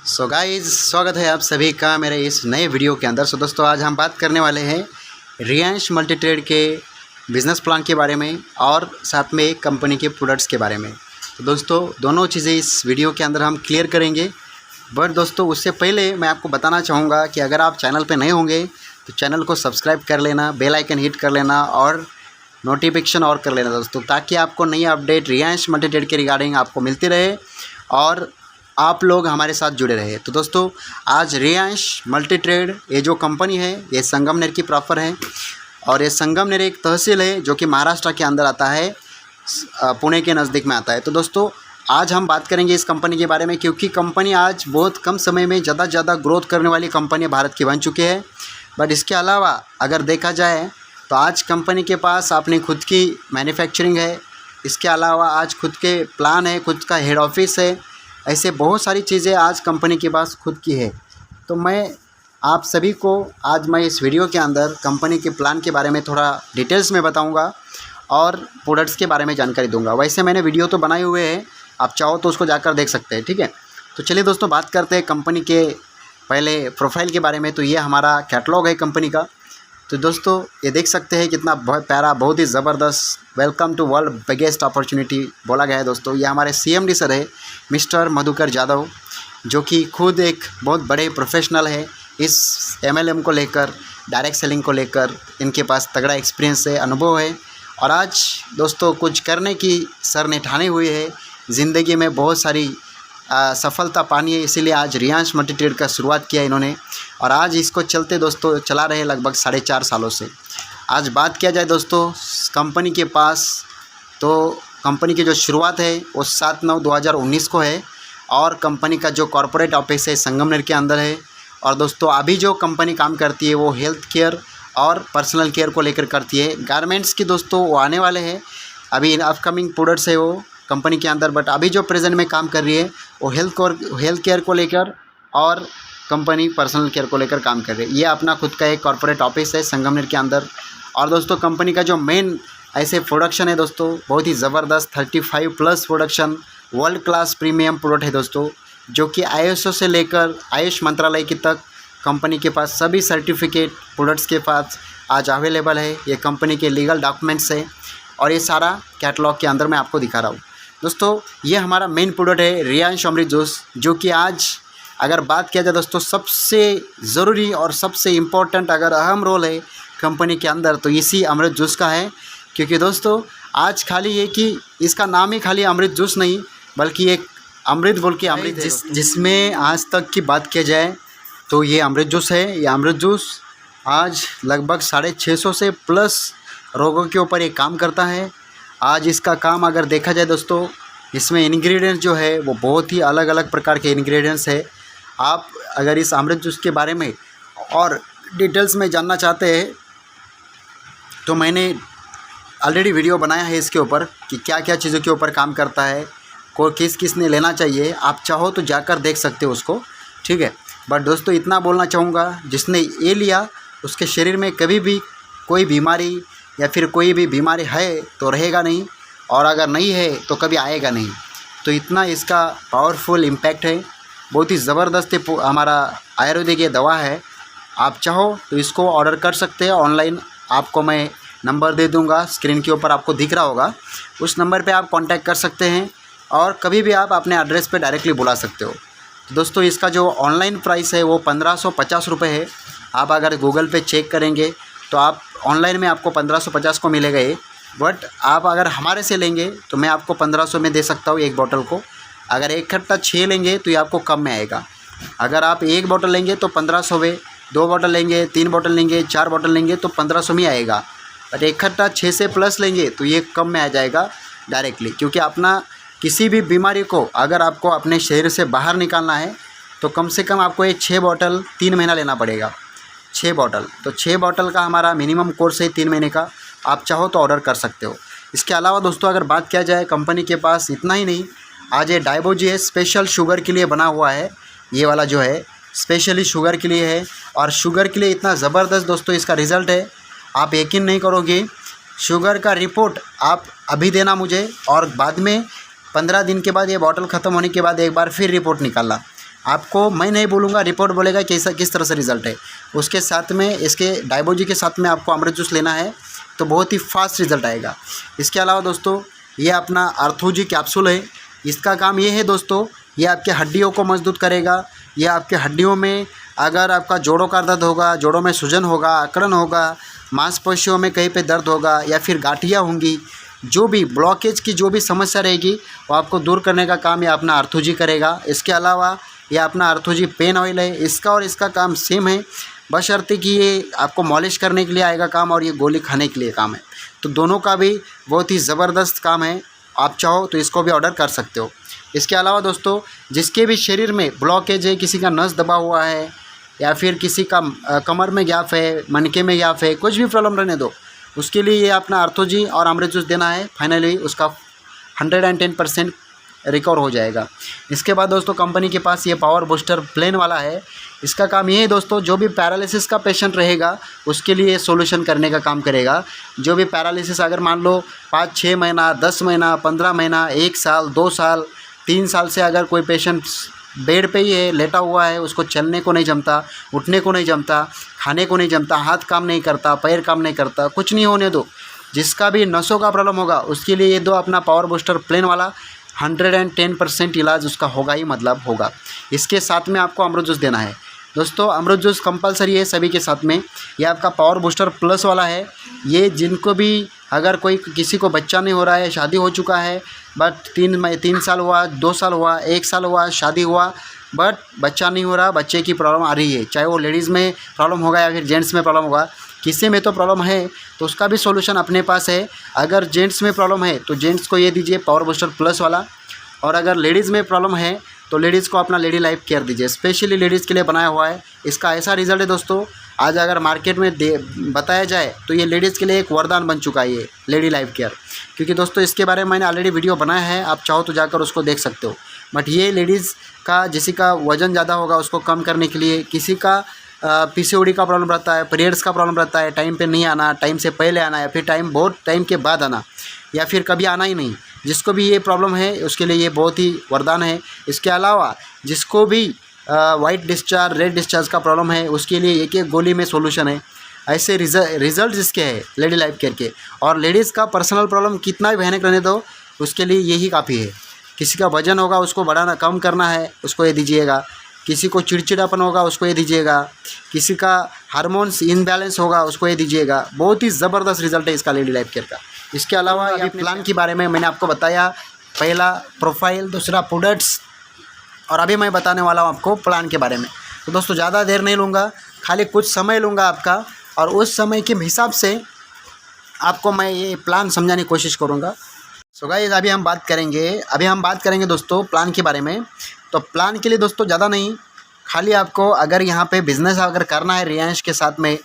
So guys, स्वागत है आप सभी का मेरे इस नए वीडियो के अंदर। दोस्तों, आज हम बात करने वाले हैं रियांश मल्टी ट्रेड के बिज़नेस प्लान के बारे में और साथ में एक कंपनी के प्रोडक्ट्स के बारे में। तो दोस्तों, दोनों चीज़ें इस वीडियो के अंदर हम क्लियर करेंगे। बट दोस्तों, उससे पहले मैं आपको बताना चाहूँगा कि अगर आप चैनल पर नए होंगे तो चैनल को सब्सक्राइब कर लेना, बेल आइकन हिट कर लेना और नोटिफिकेशन और कर लेना दोस्तों, ताकि आपको नई अपडेट रियांश मल्टी ट्रेड के रिगार्डिंग आपको मिलती रहे और आप लोग हमारे साथ जुड़े रहे। तो दोस्तों, आज रियांश मल्टी ट्रेड ये जो कंपनी है ये संगमनेर की प्रॉपर है और ये संगमनेर एक तहसील है जो कि महाराष्ट्र के अंदर आता है, पुणे के नज़दीक में आता है। तो दोस्तों, आज हम बात करेंगे इस कंपनी के बारे में, क्योंकि कंपनी आज बहुत कम समय में ज़्यादा से ज़्यादा ग्रोथ करने वाली कंपनी भारत की बन चुकी है। बट इसके अलावा अगर देखा जाए तो आज कंपनी के पास अपनी खुद की मैन्युफैक्चरिंग है, इसके अलावा आज खुद के प्लान है, खुद का हेड ऑफिस है, ऐसे बहुत सारी चीज़ें आज कंपनी के पास खुद की है। तो मैं आप सभी को आज मैं इस वीडियो के अंदर कंपनी के प्लान के बारे में थोड़ा डिटेल्स में बताऊंगा और प्रोडक्ट्स के बारे में जानकारी दूंगा। वैसे मैंने वीडियो तो बनाए हुए हैं, आप चाहो तो उसको जाकर देख सकते हैं, ठीक है। तो चलिए दोस्तों, बात करते हैं कंपनी के पहले प्रोफाइल के बारे में। तो ये हमारा कैटलॉग है कंपनी का। तो दोस्तों, ये देख सकते हैं कितना बहुत प्यारा, बहुत ही ज़बरदस्त welcome to world biggest opportunity बोला गया है दोस्तों। ये हमारे CMD सर है मिस्टर मधुकर यादव, जो कि खुद एक बहुत बड़े प्रोफेशनल है इस MLM को लेकर, डायरेक्ट सेलिंग को लेकर। इनके पास तगड़ा एक्सपीरियंस है, अनुभव है और आज दोस्तों कुछ करने की सर ने ठानी हुई है। ज़िंदगी में बहुत सारी सफलता पानी है, इसीलिए आज रियांश मल्टी ट्रेड का शुरुआत किया इन्होंने और आज इसको चलते दोस्तों चला रहे लगभग 4.5 सालों से। आज बात किया जाए दोस्तों कंपनी के पास, तो कंपनी की जो शुरुआत है वो 7/9/2019 को है और कंपनी का जो कॉरपोरेट ऑफिस है संगमनेर के अंदर है। और दोस्तों, अभी जो कंपनी काम करती है वो हेल्थ केयर और पर्सनल केयर को लेकर करती है। गारमेंट्स की दोस्तों वो आने वाले हैं, अभी अपकमिंग प्रोडक्ट्स है वो कंपनी के अंदर। बट अभी जो प्रेजेंट में काम कर रही है वो हेल्थ केयर को लेकर और कंपनी पर्सनल केयर को लेकर काम कर रही है। ये अपना खुद का एक कॉरपोरेट ऑफिस है संगमनेर के अंदर। और दोस्तों, कंपनी का जो मेन ऐसे प्रोडक्शन है दोस्तों, बहुत ही ज़बरदस्त 35+ production world class premium product है दोस्तों, जो कि ISO से लेकर आयुष मंत्रालय की तक कंपनी के पास सभी सर्टिफिकेट प्रोडक्ट्स के पास आज अवेलेबल है। ये कंपनी के लीगल डॉक्यूमेंट्स है और ये सारा कैटलॉग के अंदर मैं आपको दिखा रहा हूँ दोस्तों। ये हमारा मेन प्रोडक्ट है रियांश अमृत जूस, जो कि आज अगर बात किया जाए दोस्तों सबसे ज़रूरी और सबसे इम्पोर्टेंट अगर अहम रोल है कंपनी के अंदर तो इसी अमृत जूस का है। क्योंकि दोस्तों, आज खाली ये कि इसका नाम ही खाली अमृत जूस नहीं, बल्कि एक अमृत बोल के अमृत जिसमें आज तक की बात किया जाए तो ये अमृत जूस है। ये अमृत जूस आज लगभग 650 से प्लस रोगों के ऊपर ये काम करता है। आज इसका काम अगर देखा जाए दोस्तों, इसमें इंग्रेडिएंट्स जो है वो बहुत ही अलग अलग प्रकार के इंग्रेडिएंट्स है। आप अगर इस अमृत जूस के बारे में और डिटेल्स में जानना चाहते हैं तो मैंने ऑलरेडी वीडियो बनाया है इसके ऊपर कि क्या क्या चीज़ों के ऊपर काम करता है, को किस ने लेना चाहिए। आप चाहो तो जाकर देख सकते हो उसको, ठीक है। बट दोस्तों, इतना बोलना चाहूँगा, जिसने ये लिया उसके शरीर में कभी भी कोई बीमारी या फिर कोई भी बीमारी है तो रहेगा नहीं, और अगर नहीं है तो कभी आएगा नहीं। तो इतना इसका पावरफुल इम्पैक्ट है, बहुत ही ज़बरदस्त हमारा आयुर्वेदिक ये दवा है। आप चाहो तो इसको ऑर्डर कर सकते हैं ऑनलाइन। आपको मैं नंबर दे दूंगा, स्क्रीन के ऊपर आपको दिख रहा होगा, उस नंबर पे आप कांटेक्ट कर सकते हैं और कभी भी आप अपने एड्रेस पे डायरेक्टली बुला सकते हो। तो दोस्तों, इसका जो ऑनलाइन प्राइस है वो 1550 रुपये है। आप अगर गूगल पे चेक करेंगे तो आप ऑनलाइन में आपको 1550 को मिलेगा ये। बट आप अगर हमारे से लेंगे तो मैं आपको 1500 में दे सकता हूँ एक बोतल को। अगर एक इकट्ठा 6 लेंगे तो ये आपको कम में आएगा। अगर आप एक बोतल लेंगे तो 1500 में, 2 बोतल लेंगे, 3 बोतल लेंगे, 4 बोतल लेंगे तो 1500 में आएगा। बट एक इकट्ठा 6 से प्लस लेंगे तो ये कम में आ जाएगा डायरेक्टली। क्योंकि अपना किसी भी बीमारी को अगर आपको अपने शरीर से बाहर निकालना है तो कम से कम आपको ये 6 बोतल 3 महीना लेना पड़ेगा। 6 बोतल, तो 6 बोतल का हमारा मिनिमम कोर्स है 3 महीने का। आप चाहो तो ऑर्डर कर सकते हो। इसके अलावा दोस्तों, अगर बात किया जाए कंपनी के पास इतना ही नहीं, आज ये डायबोजी है, स्पेशल शुगर के लिए बना हुआ है। ये वाला जो है स्पेशली शुगर के लिए है और शुगर के लिए इतना ज़बरदस्त दोस्तों इसका रिज़ल्ट है, आप यकीन नहीं करोगे। शुगर का रिपोर्ट आप अभी देना मुझे और बाद में 15 दिन के बाद ये बॉटल ख़त्म होने के बाद एक बार फिर रिपोर्ट निकालना। आपको मैं नहीं बोलूँगा, रिपोर्ट बोलेगा कैसा किस तरह से रिज़ल्ट है। उसके साथ में इसके डायबोजी के साथ में आपको अमृत जूस लेना है तो बहुत ही फास्ट रिज़ल्ट आएगा। इसके अलावा दोस्तों ये अपना आर्थोजी कैप्सूल है। इसका काम ये है दोस्तों, ये आपके हड्डियों को मजबूत करेगा। ये आपके हड्डियों में अगर आपका जोड़ों का दर्द होगा, जोड़ों में सूजन होगा, अकड़न होगा, मांसपेशियों में कहीं पे दर्द होगा या फिर गांठियाँ होंगी, जो भी ब्लॉकेज की जो भी समस्या रहेगी वो आपको दूर करने का काम ये अपना आर्थोजी करेगा। इसके अलावा ये अपना आर्थोजी पेन ऑयल है, इसका और इसका काम सेम है, बशर्ते कि ये आपको मॉलिश करने के लिए आएगा काम और ये गोली खाने के लिए काम है। तो दोनों का भी बहुत ही ज़बरदस्त काम है। आप चाहो तो इसको भी ऑर्डर कर सकते हो। इसके अलावा दोस्तों जिसके भी शरीर में ब्लॉकेज है, किसी का नस दबा हुआ है या फिर किसी का कमर में गैप है, मनके में गैप है, कुछ भी प्रॉब्लम रहने दो, उसके लिए ये अपना आर्थोजी और अमृत जूस देना है। फाइनली उसका 110% रिकवर हो जाएगा। इसके बाद दोस्तों कंपनी के पास ये पावर बूस्टर प्लेन वाला है। इसका काम ये है दोस्तों, जो भी पैरालिसिस का पेशेंट रहेगा उसके लिए सोल्यूशन करने का काम करेगा। जो भी पैरालिसिस अगर मान लो 5-6 महीना, 10 महीना, 15 महीना, 1 साल, 2 साल, 3 साल से अगर कोई पेशेंट बेड पे ही है, लेटा हुआ है, उसको चलने को नहीं जमता, उठने को नहीं जमता, खाने को नहीं जमता, हाथ काम नहीं करता, पैर काम नहीं करता, कुछ नहीं होने दो, जिसका भी नसों का प्रॉब्लम होगा उसके लिए ये दो अपना पावर बूस्टर प्लेन वाला 110% इलाज उसका होगा ही मतलब होगा। इसके साथ में आपको अमृत जूस देना है दोस्तों। अमृत जूस कंपलसरी है सभी के साथ में। ये आपका पावर बूस्टर प्लस वाला है। ये जिनको भी अगर कोई किसी को बच्चा नहीं हो रहा है, शादी हो चुका है बट 3 साल हुआ, 2 साल हुआ, 1 साल हुआ, शादी हुआ बट बच्चा नहीं हो रहा, बच्चे की प्रॉब्लम आ रही है, चाहे वो लेडीज़ में प्रॉब्लम होगा या फिर जेंट्स में प्रॉब्लम होगा, किसी में तो प्रॉब्लम है तो उसका भी सॉल्यूशन अपने पास है। अगर जेंट्स में प्रॉब्लम है तो जेंट्स को ये दीजिए पावर बूस्टर प्लस वाला, और अगर लेडीज़ में प्रॉब्लम है तो लेडीज़ को अपना लेडी लाइफ केयर दीजिए, स्पेशली लेडीज़ के लिए बनाया हुआ है। इसका ऐसा रिज़ल्ट है दोस्तों, आज अगर मार्केट में बताया जाए तो ये लेडीज़ के लिए एक वरदान बन चुका है ये लेडी लाइफ केयर। क्योंकि दोस्तों इसके बारे में मैंने ऑलरेडी वीडियो बनाया है, आप चाहो तो जाकर उसको देख सकते हो। बट ये लेडीज़ का किसी का वज़न ज़्यादा होगा उसको कम करने के लिए, किसी का पीसीओडी का प्रॉब्लम रहता है, पीरियड्स का प्रॉब्लम रहता है, टाइम पे नहीं आना, टाइम से पहले आना या फिर बहुत टाइम के बाद आना या फिर कभी आना ही नहीं, जिसको भी ये प्रॉब्लम है उसके लिए ये बहुत ही वरदान है। इसके अलावा जिसको भी वाइट डिस्चार्ज, रेड डिस्चार्ज का प्रॉब्लम है उसके लिए एक गोली में सोल्यूशन है। ऐसे रिजल्ट जिसके है लेडी लाइफ केयर के। और लेडीज़ का पर्सनल प्रॉब्लम कितना भी भयानक रहने दो उसके लिए यही काफ़ी है। किसी का वजन होगा उसको बढ़ाना कम करना है उसको ये दीजिएगा, किसी को चिड़चिड़ापन होगा उसको ये दीजिएगा, किसी का हार्मोन्स इनबैलेंस होगा उसको ये दीजिएगा। बहुत ही ज़बरदस्त रिजल्ट है इसका लेडी लाइफ केयर का। इसके अलावा अभी प्लान के बारे में मैंने आपको बताया, पहला प्रोफाइल, दूसरा प्रोडक्ट्स, और अभी मैं बताने वाला हूँ आपको प्लान के बारे में। तो दोस्तों ज़्यादा देर नहीं लूँगा, खाली कुछ समय लूँगा आपका, और उस समय के हिसाब से आपको मैं ये प्लान समझाने की कोशिश करूँगा। सो गाइस अभी हम बात करेंगे दोस्तों प्लान के बारे में। तो प्लान के लिए दोस्तों ज़्यादा नहीं, खाली आपको अगर यहाँ पे बिज़नेस अगर करना है रियांश के साथ में,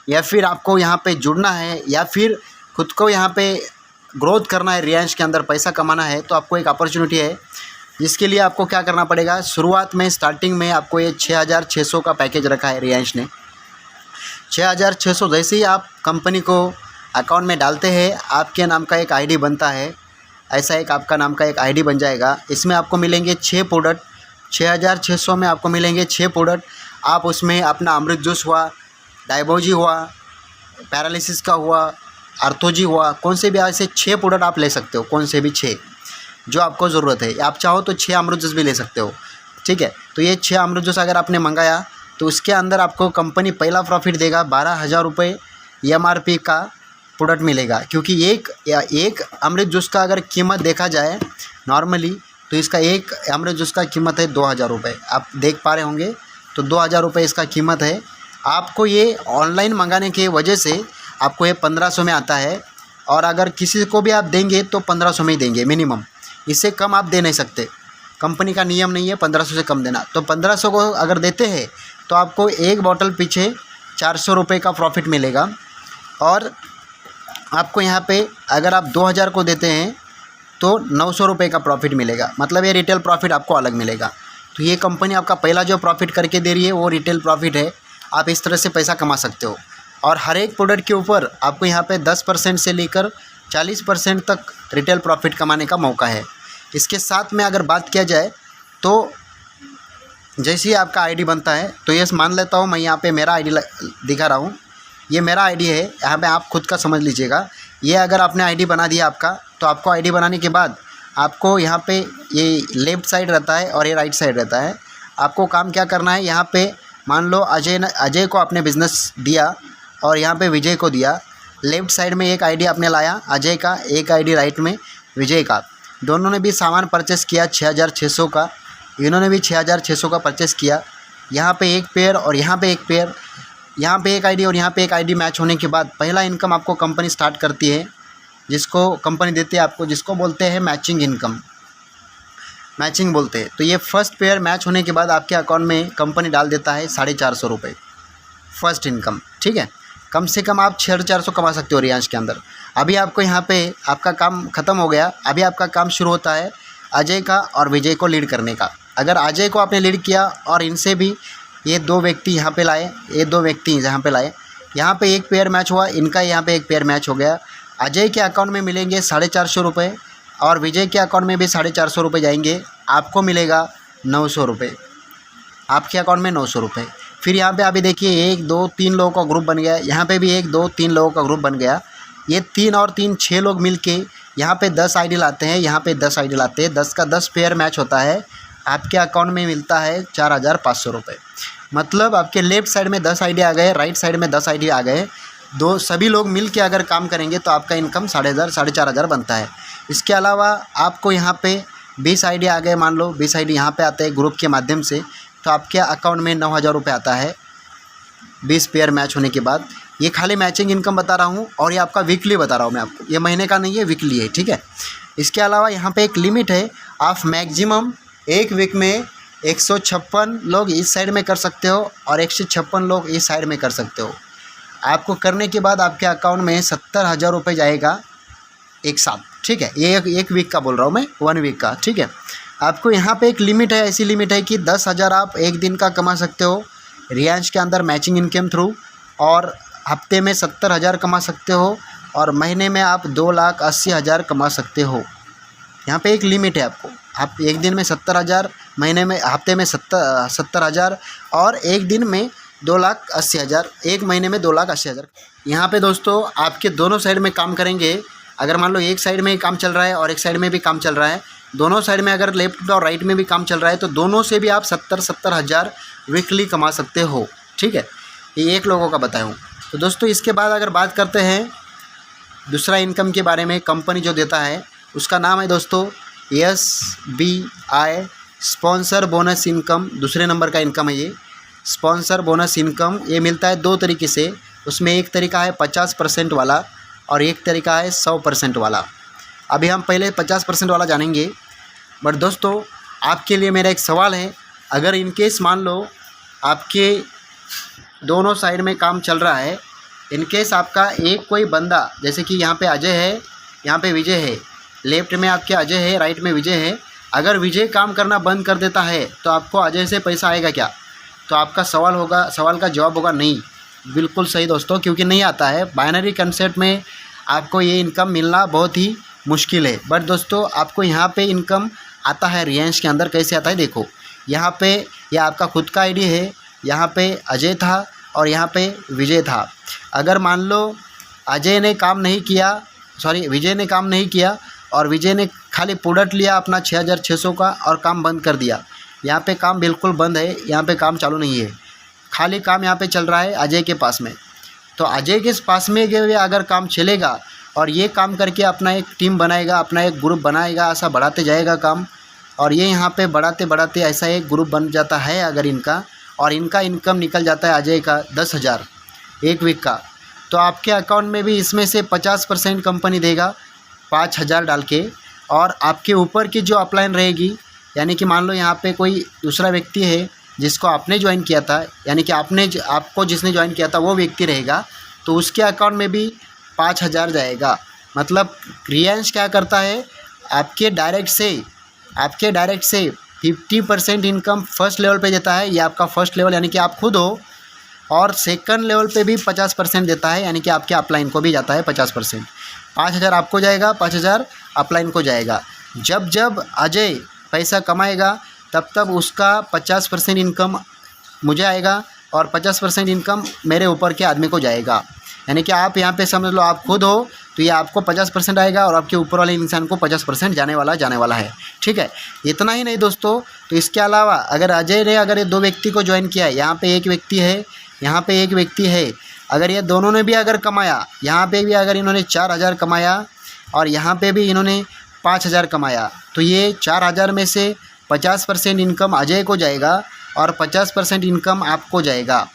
या फिर आपको यहाँ पे जुड़ना है, या फिर खुद को यहाँ पे ग्रोथ करना है, रियांश के अंदर पैसा कमाना है, तो आपको एक अपॉर्चुनिटी है जिसके लिए आपको क्या करना पड़ेगा। शुरुआत में स्टार्टिंग में आपको ये 6600 का पैकेज रखा है रियांश ने। 6600 जैसे ही आप कंपनी को अकाउंट में डालते हैं आपके नाम का एक आईडी बनता है, ऐसा एक आपका नाम का एक आईडी बन जाएगा। इसमें आपको मिलेंगे 6 प्रोडक्ट, 6600 में आपको मिलेंगे 6 प्रोडक्ट। आप उसमें अपना अमृत जूस हुआ, डायबोजी हुआ, पैरालिसिस का हुआ, आर्थोजी हुआ, कौन से भी ऐसे 6 प्रोडक्ट आप ले सकते हो, कौन से भी 6 जो आपको ज़रूरत है। आप चाहो तो 6 अमृत जूस भी ले सकते हो, ठीक है। तो ये 6 अमृत जूस अगर आपने मंगाया तो उसके अंदर आपको कंपनी पहला प्रॉफिट देगा 12,000 रुपये MRP का प्रोडक्ट मिलेगा। क्योंकि एक अमृत जूस का अगर कीमत देखा जाए नॉर्मली तो इसका एक अमृत जूस का कीमत है 2,000 रुपये, आप देख पा रहे होंगे। तो 2,000 रुपये इसका कीमत है। आपको ये ऑनलाइन मंगाने की वजह से आपको ये 1500 में आता है, और अगर किसी को भी आप देंगे तो 1500 में ही देंगे मिनिमम, इससे कम आप दे नहीं सकते। कंपनी का नियम नहीं है 1500 से कम देना। तो 1500 को अगर देते हैं तो आपको एक बॉटल पीछे 400 रुपये का प्रॉफिट मिलेगा। और आपको यहाँ पे अगर आप 2000 को देते हैं तो 900 रुपये का प्रॉफिट मिलेगा, मतलब ये रिटेल प्रॉफिट आपको अलग मिलेगा। तो ये कंपनी आपका पहला जो प्रॉफिट करके दे रही है वो रिटेल प्रॉफिट है। आप इस तरह से पैसा कमा सकते हो। और हर एक प्रोडक्ट के ऊपर आपको यहाँ पे 10% से लेकर 40% तक रिटेल प्रॉफिट कमाने का मौका है। इसके साथ में अगर बात किया जाए तो जैसे ही आपका आईडी बनता है तो ये मान लेता हूँ मैं यहाँ पे मेरा आईडी दिखा रहा हूँ, ये मेरा आईडी है। यहाँ पे आप खुद का समझ लीजिएगा। ये अगर आपने आईडी बना दिया आपका, तो आपको आईडी बनाने के बाद आपको यहाँ पे ये लेफ़्ट साइड रहता है और ये राइट साइड रहता है। आपको काम क्या करना है, यहाँ पे मान लो अजय को आपने बिज़नेस दिया और यहाँ पे विजय को दिया। लेफ़्ट साइड में एक आईडी आपने लाया अजय का, एक आईडी राइट में विजय का। दोनों ने भी सामान परचेस किया 6600 का, इन्होंने भी 6600 का परचेस किया। यहाँ पे एक पेयर और यहाँ पे एक पेयर, यहाँ पे एक आईडी और यहाँ पे एक आईडी मैच होने के बाद पहला इनकम आपको कंपनी स्टार्ट करती है, जिसको कंपनी देती है आपको, जिसको बोलते हैं मैचिंग इनकम, मैचिंग बोलते हैं। तो ये फर्स्ट पेयर मैच होने के बाद आपके अकाउंट में कंपनी डाल देता है 450 रुपये फर्स्ट इनकम। ठीक है, कम से कम आप 450 कमा सकते हो रियांश के अंदर। अभी आपको यहाँ पे आपका काम ख़त्म हो गया, अभी आपका काम शुरू होता है अजय का और विजय को लीड करने का। अगर अजय को आपने लीड किया और इनसे भी ये 2 व्यक्ति यहाँ पे लाए, ये 2 व्यक्ति यहाँ पे लाए, यहाँ पे एक पेयर मैच हुआ, इनका यहाँ पे एक पेयर मैच हो गया। अजय के अकाउंट में मिलेंगे 450 रुपये और विजय के अकाउंट में भी 450 रुपये जाएंगे। आपको मिलेगा 900 रुपये, आपके अकाउंट में 900 रुपये। फिर यहाँ पे अभी देखिए 1 2 3 लोगों का ग्रुप बन गया, यहाँ पे भी 1 2 3 लोगों का ग्रुप बन गया। ये 3 और 3 6 लोग मिलके यहाँ पे 10 आईडी लाते हैं, यहाँ पे 10 आईडी लाते हैं। 10 का 10 पेयर मैच होता है, आपके अकाउंट में मिलता है 4500 रुपये। मतलब आपके लेफ़्ट साइड में 10 आईडी आ गए, राइट साइड में 10 आईडी आ गए। सभी लोग मिल के अगर काम करेंगे तो आपका इनकम 4500 बनता है। इसके अलावा आपको यहाँ पे 20 आईडी आ गए, मान लो 20 आईडी यहाँ पे आते हैं ग्रुप के माध्यम से, तो आपके अकाउंट में 9000 रुपये आता है 20 पेयर मैच होने के बाद। ये खाली मैचिंग इनकम बता रहा हूँ और ये आपका वीकली बता रहा हूँ मैं आपको, ये महीने का नहीं है, वीकली है। ठीक है, इसके अलावा यहाँ पे एक लिमिट है, आप मैक्सिमम एक वीक में 156 लोग इस साइड में कर सकते हो और 156 लोग इस साइड में कर सकते हो। आपको करने के बाद आपके अकाउंट में 70,000 रुपये जाएगा एक साथ। ठीक है, ये एक वीक का बोल रहा हूँ मैं, 1 वीक का। ठीक है, आपको यहाँ पे एक लिमिट है, ऐसी लिमिट है कि 10,000 आप एक दिन का कमा सकते हो रियांश के अंदर मैचिंग इनकम थ्रू, और हफ्ते में 70,000 कमा सकते हो, और महीने में आप 2,80,000 कमा सकते हो। यहाँ पे एक लिमिट है आपको, आप एक दिन में 70,000, महीने में हफ्ते में 70,000 और एक दिन में 2,80,000, एक महीने में 2,80,000। यहाँ पे दोस्तों आपके दोनों साइड में काम करेंगे। अगर मान लो एक साइड में काम चल रहा है और एक साइड में भी काम चल रहा है, दोनों साइड में अगर लेफ्ट और राइट में भी काम चल रहा है, तो दोनों से भी आप 70,000 वीकली कमा सकते हो। ठीक है, ये एक लोगों का बताया हूँ। तो दोस्तों इसके बाद अगर बात करते हैं दूसरा इनकम के बारे में, कंपनी जो देता है उसका नाम है दोस्तों SBI स्पॉन्सर बोनस इनकम। दूसरे नंबर का इनकम है ये स्पॉन्सर बोनस इनकम। ये मिलता है 2 तरीके से, उसमें एक तरीका है 50% वाला और एक तरीका है 100% वाला। अभी हम पहले 50% वाला जानेंगे। बट दोस्तों आपके लिए मेरा एक सवाल है, अगर इनकेस मान लो आपके दोनों साइड में काम चल रहा है, इनकेस आपका एक कोई बंदा, जैसे कि यहाँ पे अजय है, यहाँ पे विजय है, लेफ्ट में आपके अजय है, राइट में विजय है, अगर विजय काम करना बंद कर देता है तो आपको अजय से पैसा आएगा क्या? तो आपका सवाल का जवाब होगा नहीं। बिल्कुल सही दोस्तों, क्योंकि नहीं आता है। बाइनरी कंसेप्ट में आपको ये इनकम मिलना बहुत ही मुश्किल है। बट दोस्तों आपको यहाँ पे इनकम आता है रियांश के अंदर। कैसे आता है देखो, यहाँ पे यह आपका खुद का आईडी है, यहाँ पे अजय था और यहाँ पे विजय था। अगर मान लो विजय ने काम नहीं किया और विजय ने खाली प्रोडक्ट लिया अपना 6,600 का और काम बंद कर दिया, यहाँ पे काम बिल्कुल बंद है, यहाँ पे काम चालू नहीं है, खाली काम यहाँ पे चल रहा है अजय के पास में। तो अजय के पास में अगर काम चलेगा और ये काम करके अपना एक टीम बनाएगा, अपना एक ग्रुप बनाएगा, ऐसा बढ़ाते जाएगा काम, और ये यहाँ पे बढ़ाते बढ़ाते ऐसा एक ग्रुप बन जाता है अगर इनका, और इनका इनकम निकल जाता है अजय का 10,000 एक वीक का, तो आपके अकाउंट में भी इसमें से 50% कंपनी देगा 5,000 डाल के। और आपके ऊपर की जो अपलाइन रहेगी, यानी कि मान लो यहाँ पे कोई दूसरा व्यक्ति है जिसको आपने ज्वाइन किया था, यानी कि आपको जिसने ज्वाइन किया था वो व्यक्ति रहेगा, तो उसके अकाउंट में भी 5,000 जाएगा। मतलब रियांश क्या करता है, आपके डायरेक्ट से 50% इनकम फर्स्ट लेवल पे देता है। ये आपका फर्स्ट लेवल यानी कि आप खुद हो, और सेकंड लेवल पे भी 50% देता है, यानी कि आपके अपलाइन को भी जाता है 50%। 5,000 आपको जाएगा, 5,000 अपलाइन को जाएगा। जब अजय पैसा कमाएगा तब उसका 50% इनकम मुझे आएगा और 50% इनकम मेरे ऊपर के आदमी को जाएगा। यानी कि आप यहाँ पे समझ लो आप खुद हो तो ये आपको 50% आएगा और आपके ऊपर वाले इंसान को 50% जाने वाला है। ठीक है, इतना ही नहीं दोस्तों, तो इसके अलावा अगर अजय ने अगर ये 2 व्यक्ति को ज्वाइन किया है, यहाँ पे एक व्यक्ति है, यहाँ पे एक व्यक्ति है, अगर ये दोनों ने भी अगर कमाया, यहाँ पे भी अगर इन्होंने 4000 कमाया और यहाँ पे भी इन्होंने 5000 कमाया, तो ये 4000 में से 50% इनकम अजय को जाएगा और 50% इनकम आपको जाएगा।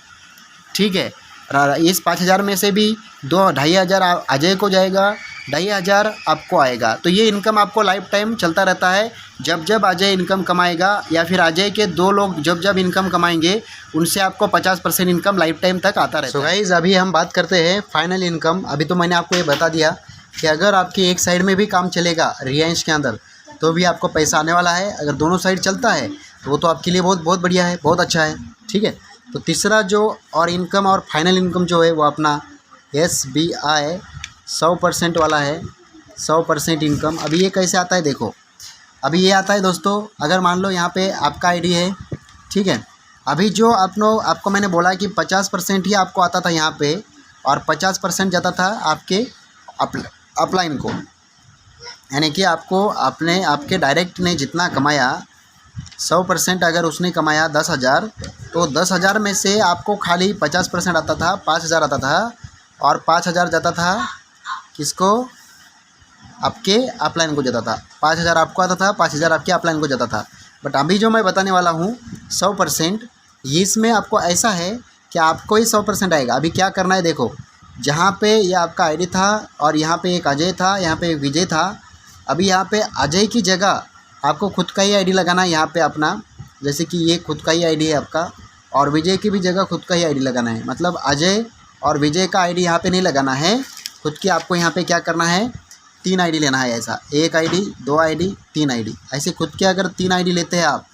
ठीक है, इस 5000 में से भी 2500 अजय को जाएगा, 2500 आपको आएगा। तो ये इनकम आपको लाइफ टाइम चलता रहता है। जब जब अजय इनकम कमाएगा या फिर अजय के 2 लोग जब जब इनकम कमाएंगे उनसे आपको 50% इनकम लाइफ टाइम तक आता रहता है। गाइस, अभी हम बात करते हैं फाइनल इनकम। अभी तो मैंने आपको ये बता दिया कि अगर आपकी एक साइड में भी काम चलेगा रिलायंस के अंदर तो भी आपको पैसा आने वाला है। अगर दोनों साइड चलता है तो वो तो आपके लिए बहुत बढ़िया है, बहुत अच्छा है। ठीक है, तो तीसरा जो और इनकम और फाइनल इनकम जो है वो अपना SBI 100% वाला है, 100% इनकम। अभी ये कैसे आता है देखो, अभी ये आता है दोस्तों, अगर मान लो यहाँ पे आपका आईडी है। ठीक है, अभी जो आपको मैंने बोला कि 50% ही आपको आता था यहाँ पे और 50% जाता था आपके अपलाइन को। यानी कि आपको आपके डायरेक्ट ने जितना कमाया 100% अगर उसने कमाया 10,000 तो 10,000 में से आपको खाली 50% आता था, 5,000 आता था और 5,000 जाता था किसको, आपके अपलाइन को जाता था। 5,000 आपको आता था, 5,000 आपके अपलाइन को जाता था। बट अभी जो मैं बताने वाला हूँ 100%, इसमें आपको ऐसा है कि आपको ही 100% आएगा। अभी क्या करना है देखो, जहाँ पे ये आपका आईडी था और यहाँ पे एक अजय था, यहाँ पे एक विजय था। अभी यहाँ पे अजय की जगह आपको खुद का ही आईडी लगाना है यहाँ पे अपना, जैसे कि ये खुद का ही आईडी है आपका, और विजय की भी जगह खुद का ही आईडी लगाना है। मतलब अजय और विजय का आईडी यहाँ पे नहीं लगाना है, खुद की आपको यहाँ पे क्या करना है, 3 आईडी लेना है। ऐसा 1 आईडी, 2 आईडी, 3 आईडी, ऐसे खुद के अगर 3 आईडी लेते हैं आप,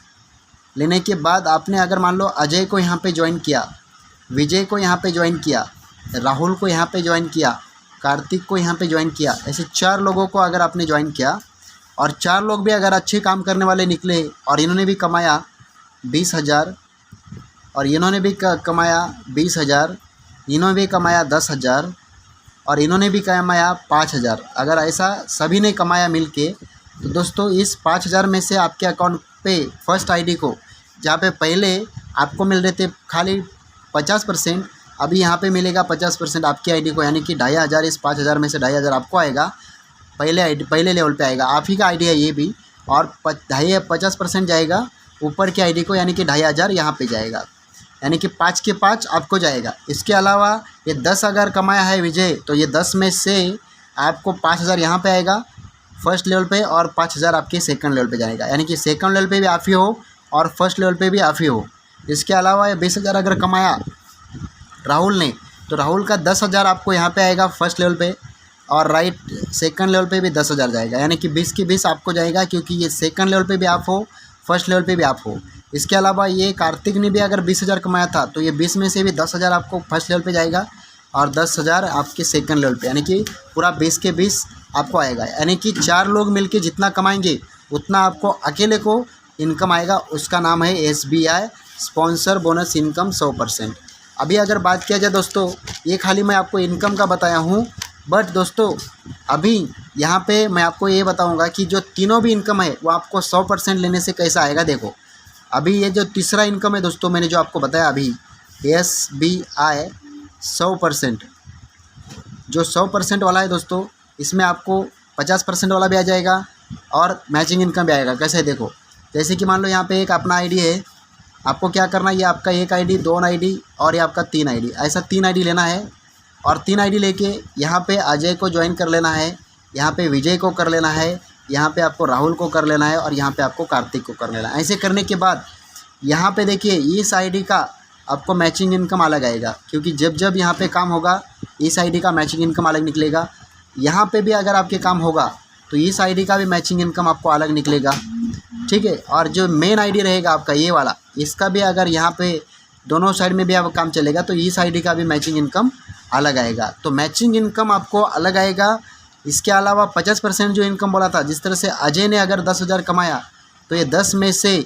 लेने के बाद आपने अगर मान लो अजय को यहाँ पे ज्वाइन किया, विजय को यहाँ पे ज्वाइन किया, राहुल को यहाँ पे ज्वाइन किया, कार्तिक को यहाँ पे ज्वाइन किया, ऐसे 4 लोगों को अगर आपने ज्वाइन किया और 4 लोग भी अगर अच्छे काम करने वाले निकले और इन्होंने भी कमाया 20,000 और इन्होंने भी कमाया 20,000, इन्होंने भी कमाया 10,000 और इन्होंने भी कमाया 5,000, अगर ऐसा सभी ने कमाया मिलके, तो दोस्तों इस 5,000 में से आपके अकाउंट पे फर्स्ट आईडी को, जहाँ पे पहले आपको मिल रहे थे खाली 50%, अभी यहाँ पे मिलेगा 50% आपकी आईडी को। यानी कि 2,500 इस 5,000 में से 2,500 आपको आएगा, पहले लेवल पे आएगा। आप ही का आईडी है ये भी, और 50% जाएगा ऊपर के आईडी को, यानी कि 2,500 यहाँ पे जाएगा, यानी कि 5 के 5 आपको जाएगा। इसके अलावा ये 10 अगर कमाया है विजय, तो ये 10 में से आपको 5,000 यहाँ पे आएगा फर्स्ट लेवल पे और 5,000 आपके सेकंड लेवल पे जाएगा। यानी कि सेकंड लेवल पे भी आप ही हो और फर्स्ट लेवल पे भी आप ही हो। इसके अलावा ये 20,000 अगर कमाया राहुल ने, तो राहुल का 10,000 आपको यहाँ पे आएगा फर्स्ट लेवल पे, और सेकंड लेवल पे भी 10,000 जाएगा। यानी कि 20 की 20 आपको जाएगा, क्योंकि ये सेकंड लेवल पे भी आप हो, फर्स्ट लेवल पे भी आप हो। इसके अलावा ये कार्तिक ने भी अगर 20,000 कमाया था, तो ये 20 में से भी 10,000 आपको फर्स्ट लेवल पे जाएगा और 10,000 आपके सेकंड लेवल पे, यानी कि पूरा 20 के 20 आपको आएगा। यानी कि 4 लोग मिलके जितना कमाएंगे उतना आपको अकेले को इनकम आएगा। उसका नाम है SBI स्पॉन्सर बोनस इनकम 100%। अभी अगर बात किया जाए दोस्तों, ये खाली मैं आपको इनकम का बताया हूँ, बट दोस्तों अभी यहाँ पे मैं आपको ये बताऊँगा कि जो तीनों भी इनकम है वो आपको 100% लेने से कैसा आएगा। देखो, अभी ये जो तीसरा इनकम है दोस्तों, मैंने जो आपको बताया अभी, SBI 100%, जो 100% वाला है दोस्तों, इसमें आपको 50% वाला भी आ जाएगा और मैचिंग इनकम भी आएगा। कैसे देखो, जैसे कि मान लो यहाँ पे एक अपना आईडी है, आपको क्या करना है, ये आपका 1 आईडी, 2 आईडी और ये आपका 3 आईडी, ऐसा 3 आईडी लेना है। और 3 आईडी लेके यहाँ पे अजय को ज्वाइन कर लेना है, यहाँ पे विजय को कर लेना है, यहाँ पे आपको राहुल को कर लेना है और यहाँ पे आपको कार्तिक को कर लेना है। ऐसे करने के बाद यहाँ पे देखिए इस आईडी का आपको मैचिंग इनकम अलग आएगा, क्योंकि जब जब यहाँ पे काम होगा इस आईडी का मैचिंग इनकम अलग निकलेगा। यहाँ पे भी अगर आपके काम होगा तो इस आईडी का भी मैचिंग इनकम आपको अलग निकलेगा। ठीक है, और जो मेन आईडी रहेगा आपका ये वाला, इसका भी अगर यहाँ पे दोनों साइड में भी आप काम चलेगा तो इस आईडी का भी मैचिंग इनकम अलग आएगा। तो मैचिंग इनकम आपको अलग आएगा। इसके अलावा 50% जो इनकम बोला था, जिस तरह से अजय ने अगर 10,000 कमाया तो ये 10 में से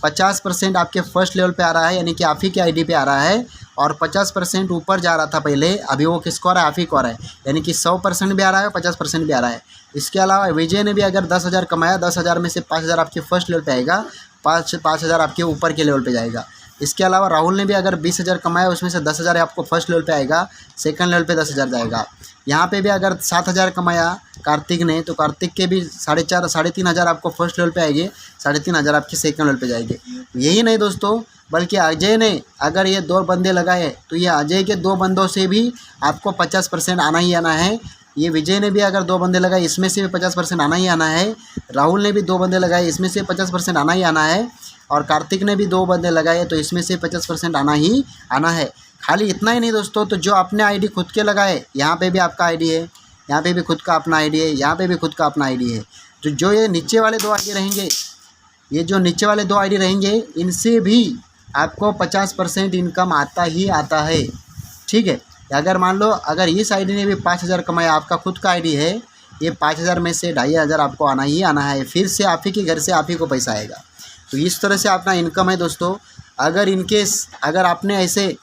50% आपके फर्स्ट लेवल पे आ रहा है, यानी कि आप ही के आईडी पे आ रहा है, और 50% ऊपर जा रहा था पहले, अभी वो किसको आ रहा है, आप ही को आ रहा है, यानी कि 100% भी आ रहा है, 50% भी आ रहा है। इसके अलावा विजय ने भी अगर 10,000 कमाया, 10,000 में से 5,000 आपके फर्स्ट लेवल पे आएगा, 5,000 आपके ऊपर के लेवल पे जाएगा। इसके अलावा राहुल ने भी अगर 20,000 कमाया, उसमें से 10,000 आपको फर्स्ट लेवल पे आएगा, सेकंड लेवल पे 10,000 जाएगा। यहाँ पे भी अगर 7,000 कमाया कार्तिक ने, तो कार्तिक के भी 4,500 3,500 आपको फर्स्ट लेवल पे आएंगे, 3,500 आपके सेकंड लेवल पे जाएंगे। यही नहीं दोस्तों, बल्कि अजय ने अगर ये 2 बंदे लगाए, तो ये अजय के 2 बंदों से भी आपको 50% आना ही आना है। ये विजय ने भी अगर 2 बंदे लगाए, इसमें से भी 50% आना ही आना है। राहुल ने भी 2 बंदे लगाए, इसमें से 50% आना ही आना है। और कार्तिक ने भी 2 बंदे लगाए, तो इसमें से 50% आना ही आना है। खाली इतना ही नहीं दोस्तों, तो जो आपने आईडी खुद के लगाए, यहाँ पे भी आपका आईडी है, यहाँ पे भी खुद का अपना आईडी है, यहाँ पे भी खुद का अपना आईडी है। तो जो ये नीचे वाले 2 आईडी रहेंगे, ये जो नीचे वाले 2 आईडी रहेंगे, इनसे भी आपको 50% इनकम आता ही आता है। ठीक है, अगर मान लो अगर इस आईडी ने भी 5,000 कमाया, आपका खुद का आईडी है, ये 5,000 में से 2,500 आपको आना ही आना है, फिर से आप ही के घर से आप ही को पैसा आएगा। तो इस तरह से अपना इनकम है दोस्तों। अगर इनकेस अगर आपने ऐसे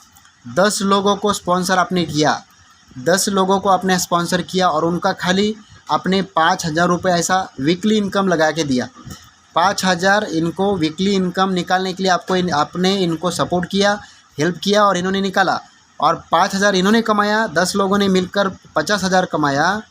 10 लोगों को स्पॉन्सर आपने किया, 10 लोगों को आपने स्पॉन्सर किया, और उनका खाली आपने 5,000 रुपये ऐसा वीकली इनकम लगा के दिया, 5,000 इनको वीकली इनकम निकालने के लिए आपने इनको सपोर्ट किया, हेल्प किया, और इन्होंने निकाला, और 5,000 इन्होंने कमाया, 10 लोगों ने मिलकर 50,000 कमाया,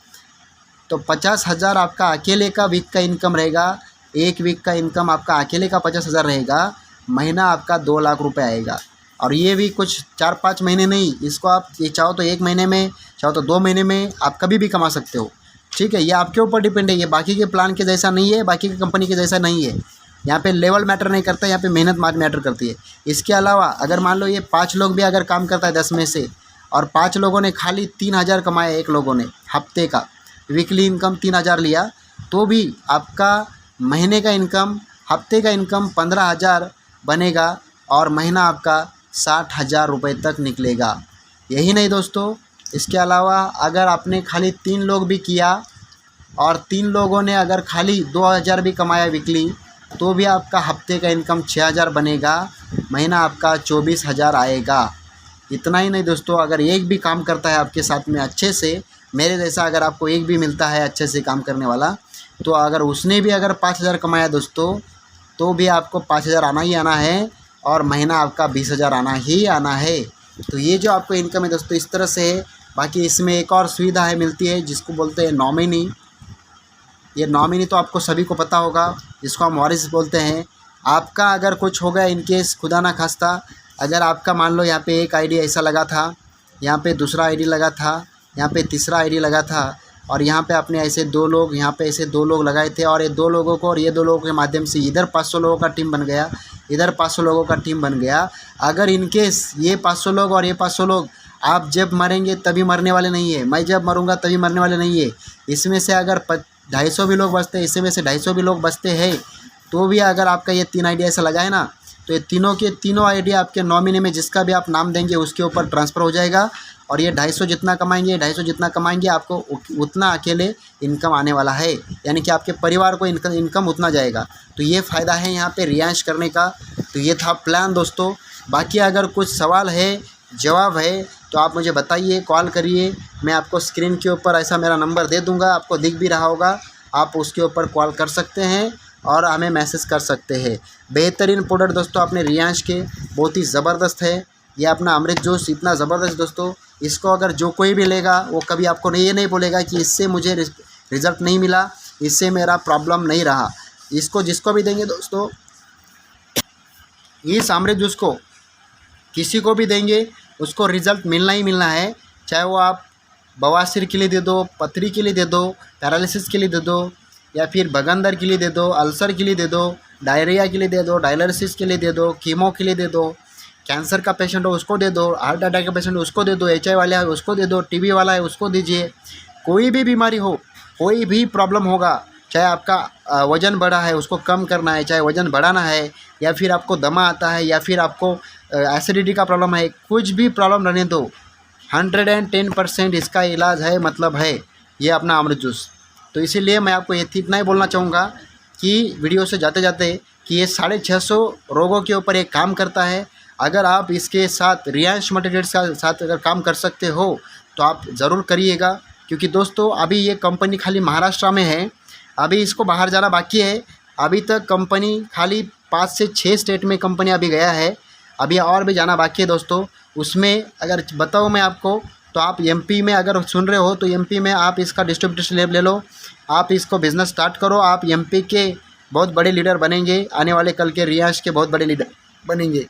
तो 50,000 आपका अकेले का वीक का इनकम रहेगा। एक वीक का इनकम आपका अकेले का 50,000 रहेगा। महीना आपका 2 लाख रुपए आएगा। और ये भी कुछ 4-5 महीने नहीं, इसको आप ये चाहो तो 1 महीने में, चाहो तो 2 महीने में, आप कभी भी कमा सकते हो। ठीक है, ये आपके ऊपर डिपेंड है, ये बाकी के प्लान के जैसा नहीं है, बाकी की कंपनी के जैसा नहीं है। यहाँ पे लेवल मैटर नहीं करता, यहाँ पे मेहनत मैटर करती है। इसके अलावा अगर मान लो ये 5 लोग भी अगर काम करता है 10 में से, और 5 लोगों ने खाली 3,000 कमाया, एक लोगों ने हफ्ते का वीकली इनकम 3,000 लिया, तो भी आपका महीने का इनकम, हफ्ते का इनकम 15,000 बनेगा, और महीना आपका 60,000 रुपये तक निकलेगा। यही नहीं दोस्तों, इसके अलावा अगर आपने खाली 3 लोग भी किया, और 3 लोगों ने अगर खाली 2,000 भी कमाया वीकली, तो भी आपका हफ्ते का इनकम 6,000 बनेगा, महीना आपका 24,000 आएगा। इतना ही नहीं दोस्तों, अगर एक भी काम करता है आपके साथ में अच्छे से, मेरे जैसा अगर आपको एक भी मिलता है अच्छे से काम करने वाला, तो अगर उसने भी अगर 5,000 कमाया दोस्तों, तो भी आपको 5,000 आना ही आना है, और महीना आपका 20,000 आना ही आना है। तो ये जो आपको इनकम है दोस्तों, इस तरह से है। बाकी इसमें एक और सुविधा है, मिलती है, जिसको बोलते हैं नॉमिनी। ये नॉमिनी तो आपको सभी को पता होगा, जिसको हम वारिस बोलते हैं। आपका अगर कुछ हो गया इनकेस, खुदा ना खास्ता, अगर आपका मान लो यहाँ पे एक आईडी ऐसा लगा था, यहाँ पे दूसरा आईडी लगा था, यहाँ पे तीसरा आईडी लगा था, और यहाँ पे आपने ऐसे 2 लोग, यहाँ पे ऐसे 2 लोग लगाए थे, और ये 2 लोगों को और ये 2 लोगों के माध्यम से इधर 500 लोगों का टीम बन गया, इधर 500 लोगों का टीम बन गया। अगर इनकेस ये 500 लोग और ये 500 लोग, आप जब मरेंगे तभी मरने वाले नहीं है, मैं जब मरूंगा तभी मरने वाले नहीं है। इसमें से अगर 250 भी लोग बचते हैं, इसमें से 250 भी लोग बचते हैं, तो भी अगर आपका ये 3 आईडी ऐसा लगा है ना, तो ये तीनों के तीनों आईडी आपके नॉमिनी में जिसका भी आप नाम देंगे उसके ऊपर ट्रांसफ़र हो जाएगा। और ये 250 जितना कमाएंगे, 250 जितना कमाएंगे, आपको उतना अकेले इनकम आने वाला है, यानी कि आपके परिवार को इनकम उतना जाएगा। तो ये फ़ायदा है यहाँ पे रियांश करने का। तो ये था प्लान दोस्तों। बाकी अगर कुछ सवाल है, जवाब है, तो आप मुझे बताइए, कॉल करिए। मैं आपको स्क्रीन के ऊपर ऐसा मेरा नंबर दे दूँगा, आपको दिख भी रहा होगा, आप उसके ऊपर कॉल कर सकते हैं और हमें मैसेज कर सकते हैं। बेहतरीन प्रोडक्ट दोस्तों अपने रियांश के, बहुत ही ज़बरदस्त है। ये अपना अमृत जूस इतना ज़बरदस्त दोस्तों, इसको अगर जो कोई भी लेगा वो कभी आपको ये नहीं बोलेगा कि इससे मुझे रिज़ल्ट नहीं मिला, इससे मेरा प्रॉब्लम नहीं रहा। इसको जिसको भी देंगे दोस्तों, इस अमृत जूस को किसी को भी देंगे, उसको रिज़ल्ट मिलना ही मिलना है। चाहे वो आप बवासीर के लिए दे दो, पथरी के लिए दे दो, पैरालिसिस के लिए दे दो, या फिर बगंदर के लिए दे दो, अल्सर के लिए दे दो, डायरिया के लिए दे दो, डायलिसिस के लिए दे दो, कीमो के लिए दे दो, कैंसर का पेशेंट हो उसको दे दो, हार्ट अटैक का पेशेंट हो उसको दे दो, HIV वाला है उसको दे दो, TB वाला है उसको दीजिए। कोई भी बीमारी हो, कोई भी प्रॉब्लम होगा, चाहे आपका वज़न बढ़ा है उसको कम करना है, चाहे वज़न बढ़ाना है, या फिर आपको दमा आता है, या फिर आपको एसिडिटी का प्रॉब्लम है, कुछ भी प्रॉब्लम रहने दो, 110% इसका इलाज है, मतलब है ये अपना अमृत जूस। तो इसीलिए मैं आपको इतना ही बोलना चाहूँगा कि वीडियो से जाते जाते कि ये 650 रोगों के ऊपर ये काम करता है। अगर आप इसके साथ रियांश मल्टीट्रेड्स के साथ अगर काम कर सकते हो तो आप ज़रूर करिएगा, क्योंकि दोस्तों अभी ये कंपनी खाली महाराष्ट्र में है, अभी इसको बाहर जाना बाकी है। अभी तक कंपनी खाली 5 से 6 स्टेट में कंपनी अभी गया है, अभी और भी जाना बाकी है दोस्तों। उसमें अगर बताऊँ मैं आपको, तो आप एमपी में अगर सुन रहे हो तो एमपी में आप इसका डिस्ट्रीब्यूटरशिप ले लो, आप इसको बिज़नेस स्टार्ट करो। आप एमपी के बहुत बड़े लीडर बनेंगे, आने वाले कल के रियांश के बहुत बड़े लीडर बनेंगे।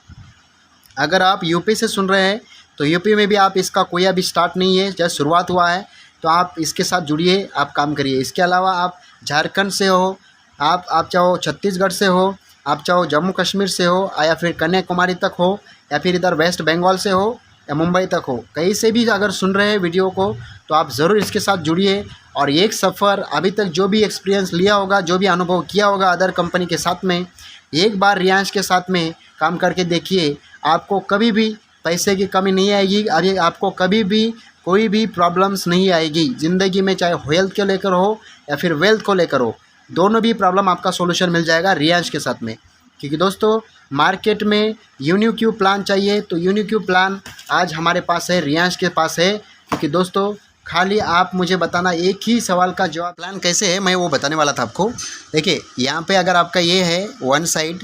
अगर आप यूपी से सुन रहे हैं तो यूपी में भी आप इसका कोई अभी स्टार्ट नहीं है, जस्ट शुरुआत हुआ है, तो आप इसके साथ जुड़िए, आप काम करिए। इसके अलावा आप झारखंड से हो, आप चाहो छत्तीसगढ़ से हो, आप चाहो जम्मू कश्मीर से हो, या फिर कन्याकुमारी तक हो, या फिर इधर वेस्ट बंगाल से हो, या मुंबई तक हो, कहीं से भी अगर सुन रहे हैं वीडियो को तो आप ज़रूर इसके साथ जुड़िए। और एक सफ़र अभी तक जो भी एक्सपीरियंस लिया होगा, जो भी अनुभव किया होगा अदर कंपनी के साथ में, एक बार रियांश के साथ में काम करके देखिए, आपको कभी भी पैसे की कमी नहीं आएगी, अभी आपको कभी भी कोई भी प्रॉब्लम्स नहीं आएगी ज़िंदगी में, चाहे हेल्थ को लेकर हो या फिर वेल्थ को लेकर हो, दोनों भी प्रॉब्लम आपका सोल्यूशन मिल जाएगा रियांश के साथ में। क्योंकि दोस्तों मार्केट में यूनिक्यू प्लान चाहिए तो यूनिक्यू प्लान आज हमारे पास है, रियांश के पास है। क्योंकि दोस्तों खाली आप मुझे बताना एक ही सवाल का जवाब, प्लान कैसे है मैं वो बताने वाला था आपको। देखिए यहाँ पे अगर आपका ये है वन साइड,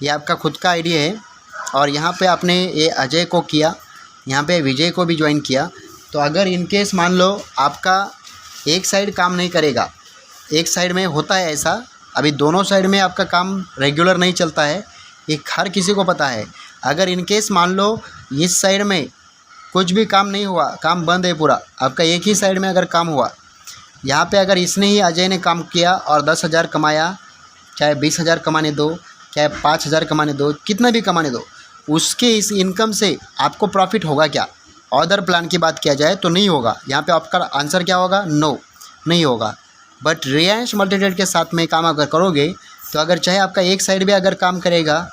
ये आपका खुद का आईडी है, और यहाँ पे आपने ये अजय को किया, यहाँ पे विजय को भी ज्वाइन किया। तो अगर इनकेस मान लो आपका एक साइड काम नहीं करेगा, एक साइड में होता है ऐसा, अभी दोनों साइड में आपका काम रेगुलर नहीं चलता है, ये हर किसी को पता है। अगर इनकेस मान लो इस साइड में कुछ भी काम नहीं हुआ, काम बंद है पूरा, आपका एक ही साइड में अगर काम हुआ, यहाँ पे अगर इसने ही अजय ने काम किया और 10,000 कमाया, चाहे 20,000 कमाने दो, चाहे 5,000 कमाने दो, कितना भी कमाने दो, उसके इस इनकम से आपको प्रॉफिट होगा क्या? अदर प्लान की बात किया जाए तो नहीं होगा। यहाँ पे आपका आंसर क्या होगा? नो, नहीं होगा। बट रियांश मल्टीट्रेड के साथ में काम अगर करोगे तो अगर चाहे आपका एक साइड भी अगर काम करेगा,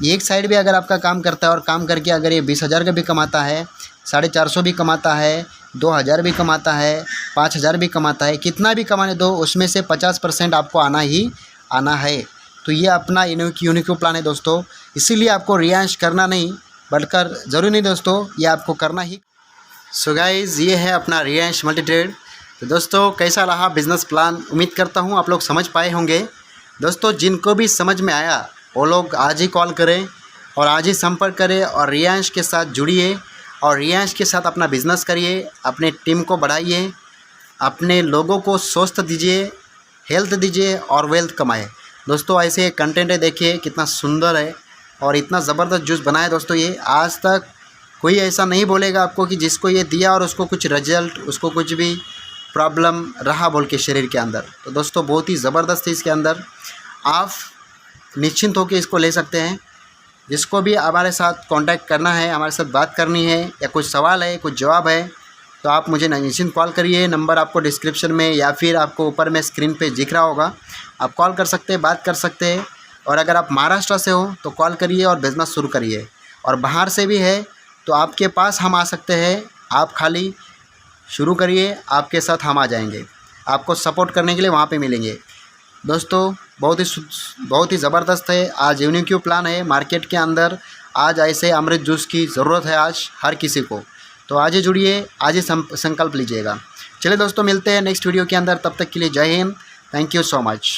एक साइड भी अगर आपका काम करता है और काम करके अगर ये 20,000 का भी कमाता है, 450 भी कमाता है, 2,000 भी कमाता है, 5,000 भी कमाता है, कितना भी कमाने दो, उसमें से 50% आपको आना ही आना है। तो ये अपना यूनिक्यू प्लान है दोस्तों, इसीलिए आपको रियांश करना नहीं, बढ़कर ज़रूरी नहीं दोस्तों, ये आपको करना ही। सो गाइज़ ये है अपना रियांश मल्टीट्रेड। तो दोस्तों कैसा रहा बिज़नेस प्लान, उम्मीद करता हूँ आप लोग समझ पाए होंगे। दोस्तों जिनको भी समझ में आया वो लोग आज ही कॉल करें और आज ही संपर्क करें और रियांश के साथ जुड़िए और रियांश के साथ अपना बिज़नेस करिए, अपने टीम को बढ़ाइए, अपने लोगों को स्वस्थ दीजिए, हेल्थ दीजिए और वेल्थ कमाए। दोस्तों ऐसे कंटेंट है, देखिए कितना सुंदर है और इतना ज़बरदस्त जूस बनाया दोस्तों। ये आज तक कोई ऐसा नहीं बोलेगा आपको कि जिसको ये दिया और उसको कुछ रिजल्ट, उसको कुछ भी प्रॉब्लम रहा बोल के शरीर के अंदर। तो दोस्तों बहुत ही ज़बरदस्त है इसके अंदर, आप निश्चिंत होकर इसको ले सकते हैं। जिसको भी हमारे साथ कांटेक्ट करना है, हमारे साथ बात करनी है या कुछ सवाल है, कुछ जवाब है, तो आप मुझे निश्चिंत कॉल करिए। नंबर आपको डिस्क्रिप्शन में या फिर आपको ऊपर में स्क्रीन पे दिख रहा होगा, आप कॉल कर सकते हैं, बात कर सकते हैं। और अगर आप महाराष्ट्र से हो तो कॉल करिए और बिज़नेस शुरू करिए, और बाहर से भी है तो आपके पास हम आ सकते हैं, आप खाली शुरू करिए, आपके साथ हम आ जाएंगे, आपको सपोर्ट करने के लिए वहाँ पे मिलेंगे। दोस्तों बहुत ही ज़बरदस्त है आज यूनिक्यू प्लान है मार्केट के अंदर। आज ऐसे अमृत जूस की ज़रूरत है आज हर किसी को, तो आज ही जुड़िए, आज ही संकल्प लीजिएगा। चलिए दोस्तों मिलते हैं नेक्स्ट वीडियो के अंदर, तब तक के लिए जय Hind, thank you so much.